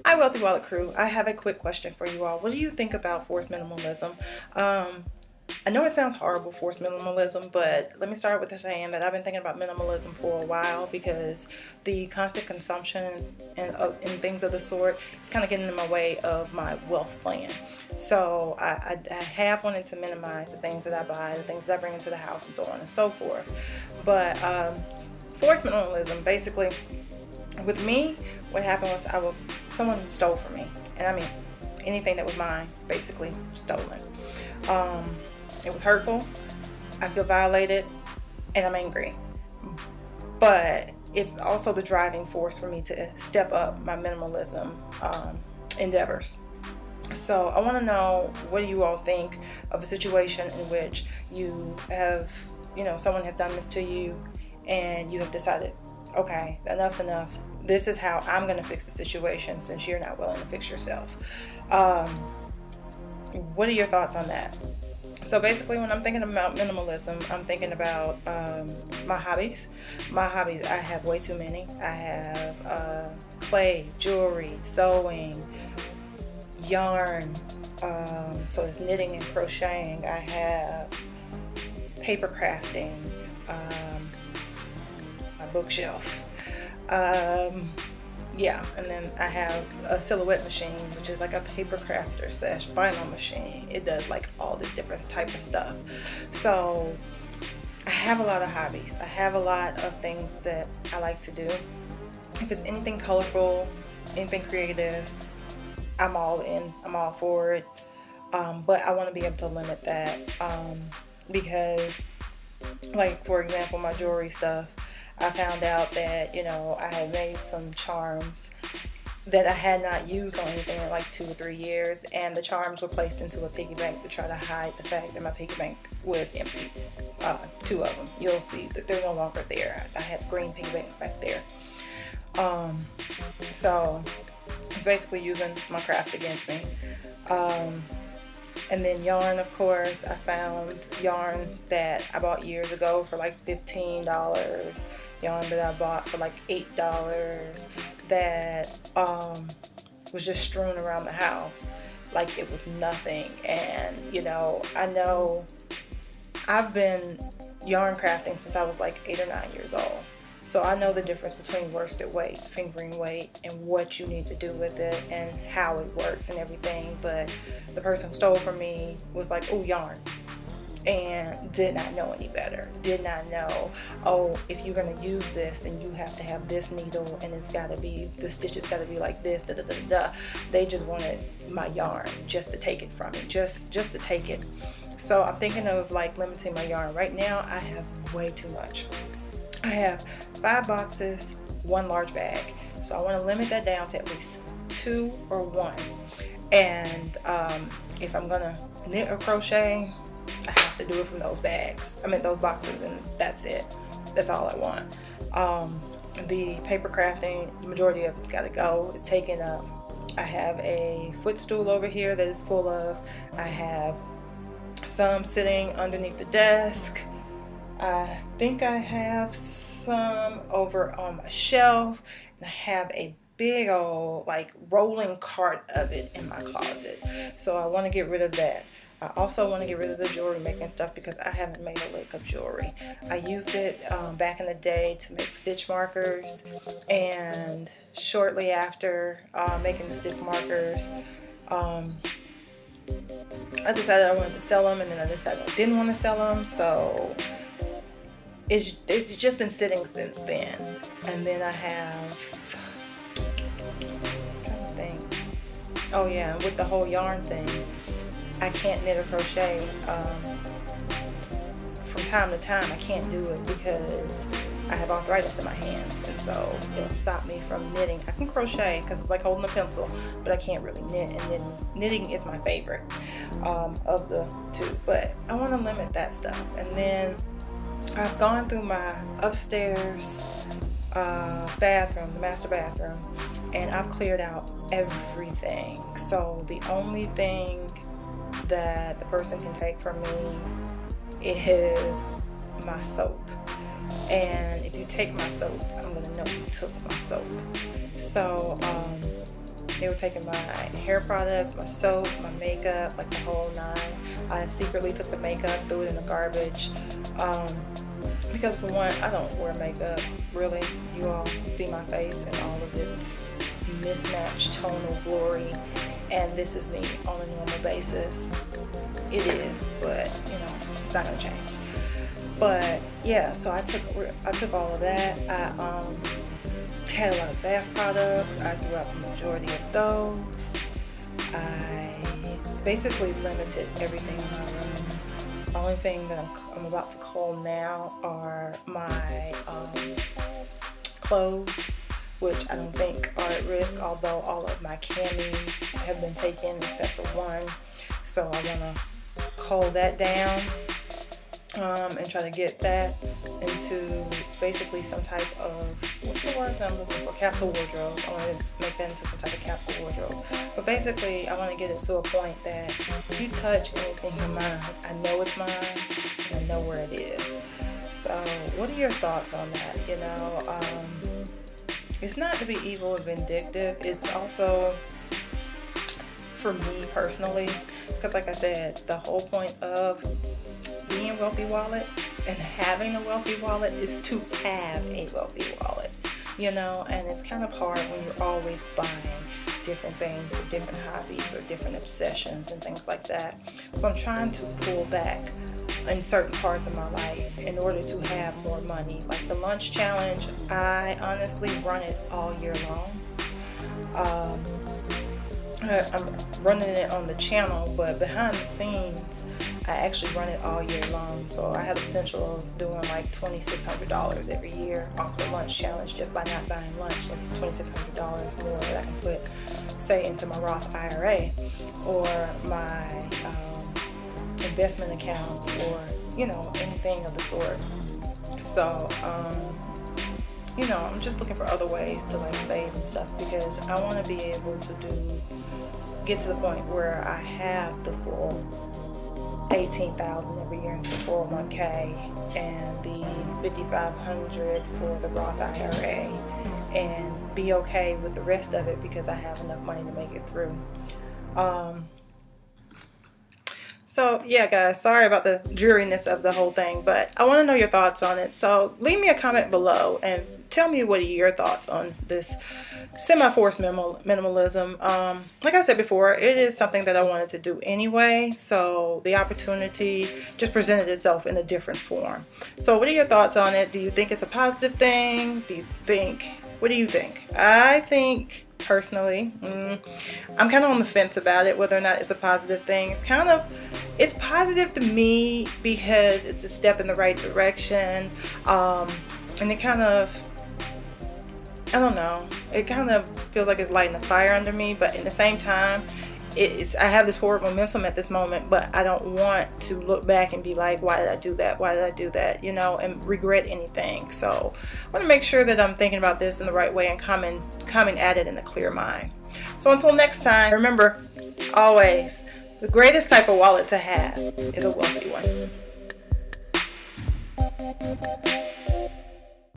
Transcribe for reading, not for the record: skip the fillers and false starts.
Hi, Wealthy Wallet Crew. I have a quick question for you all. What do you think about forced minimalism? I know it sounds horrible, forced minimalism, but let me start with saying that I've been thinking about minimalism for a while because the constant consumption and things of the sort is kind of getting in my way of my wealth plan. So I have wanted to minimize the things that I buy, the things that I bring into the house, and so on and so forth. But forced minimalism, basically, with me, what happened was someone stole from me, and I mean anything that was mine, basically stolen. It was hurtful. I feel violated, and I'm angry. But it's also the driving force for me to step up my minimalism endeavors. So I want to know, what do you all think of a situation in which you have, someone has done this to you, and you have decided, okay, enough's enough. This is how I'm going to fix the situation since you're not willing to fix yourself. What are your thoughts on that? So basically, when I'm thinking about minimalism, I'm thinking about my hobbies. My hobbies, I have way too many. I have clay, jewelry, sewing, yarn, so it's knitting and crocheting. I have paper crafting, my bookshelf. And then I have a silhouette machine, which is like a paper crafter / vinyl machine. It does like all this different type of stuff. So I have a lot of hobbies. I have a lot of things that I like to do. If it's anything colorful, anything creative, I'm all in. I'm all for it. But I want to be able to limit that because, like, for example, my jewelry stuff, I found out that, I had made some charms that I had not used on anything in like 2 or 3 years, and the charms were placed into a piggy bank to try to hide the fact that my piggy bank was empty. 2 of them. You'll see that they're no longer there. I have green piggy banks back there. So it's basically using my craft against me. And then yarn, of course. I found yarn that I bought years ago for like $15. Yarn that I bought for like $8 that was just strewn around the house like it was nothing. And I know I've been yarn crafting since I was like 8 or 9 years old. So I know the difference between worsted weight, fingering weight, and what you need to do with it and how it works and everything. But the person who stole from me was like, oh, yarn. And did not know any better. Did not know, oh, if you're going to use this, then you have to have this needle, and it's got to be, the stitches got to be like this, da da da da. They just wanted my yarn just to take it from me, just to take it. So I'm thinking of like limiting my yarn. Right now, I have way too much. I have 5 boxes, 1 large bag. So I want to limit that down to at least 2 or 1. And if I'm going to knit or crochet, I have to do it from those boxes, and that's it. That's all I want. The paper crafting, the majority of it's got to go. It's taken up. I have a footstool over here that is full of. I have some sitting underneath the desk. I think I have some over on my shelf, and I have a big old like rolling cart of it in my closet. So I want to get rid of that. I also want to get rid of the jewelry making stuff because I haven't made a lick of jewelry. I used it back in the day to make stitch markers, and shortly after making the stitch markers, I decided I wanted to sell them, and then I decided I didn't want to sell them. So it's just been sitting since then. And then I have, I'm trying to think. Oh yeah, with the whole yarn thing, I can't knit or crochet. From time to time, I can't do it because I have arthritis in my hands, and so it'll stop me from knitting. I can crochet because it's like holding a pencil, but I can't really knit, and knitting is my favorite of the 2. But I want to limit that stuff. And then I've gone through my upstairs bathroom, the master bathroom, and I've cleared out everything. So the only thing that the person can take from me is my soap. And if you take my soap, I'm gonna know you took my soap. So they were taking my hair products, my soap, my makeup, like the whole nine. I secretly took the makeup, threw it in the garbage. Because for one, I don't wear makeup, really. You all see my face and all of its mismatched tonal glory. And this is me on a normal basis. It is, but you know, it's not gonna change. But yeah, so I took all of that. I had a lot of bath products. I threw out the majority of those. I basically limited everything in my room. The only thing that I'm about to cull now are my clothes, which I don't think are at risk, although all of my camis have been taken except for one. So I want to cull that down and try to get that into basically some type of, what's the word that I'm looking for? Capsule wardrobe. I want to make that into some type of capsule wardrobe. But basically, I want to get it to a point that if you touch anything in mine, I know it's mine and I know where it is. So what are your thoughts on that? You know, it's not to be evil or vindictive. It's also, for me personally, because like I said, the whole point of being wealthy wallet and having a wealthy wallet is to have a wealthy wallet, you know. And it's kind of hard when you're always buying different things or different hobbies or different obsessions and things like that. So I'm trying to pull back in certain parts of my life in order to have more money. Like the lunch challenge, I honestly run it all year long. I'm running it on the channel, but behind the scenes I actually run it all year long. So I have the potential of doing like $2,600 every year off the lunch challenge just by not buying lunch. That's $2,600 more that I can put, say, into my Roth IRA or my investment accounts, or you know, anything of the sort. So you know, I'm just looking for other ways to like save and stuff, because I want to be able to get to the point where I have the full $18,000 every year into the 401k and the $5,500 for the Roth IRA, and be okay with the rest of it because I have enough money to make it through. So yeah, guys, sorry about the dreariness of the whole thing, but I want to know your thoughts on it. So leave me a comment below and tell me what are your thoughts on this semi-forced minimalism. Like I said before, it is something that I wanted to do anyway, so the opportunity just presented itself in a different form. So what are your thoughts on it? Do you think it's a positive thing? What do you think? I think personally, I'm kind of on the fence about it, whether or not it's a positive thing. It's positive to me because it's a step in the right direction, and it kind of, I don't know, it kind of feels like it's lighting a fire under me, but at the same time, I have this forward momentum at this moment, but I don't want to look back and be like, why did I do that? Why did I do that? You know, and regret anything. So I want to make sure that I'm thinking about this in the right way and coming at it in a clear mind. So until next time, remember, always, the greatest type of wallet to have is a wealthy one.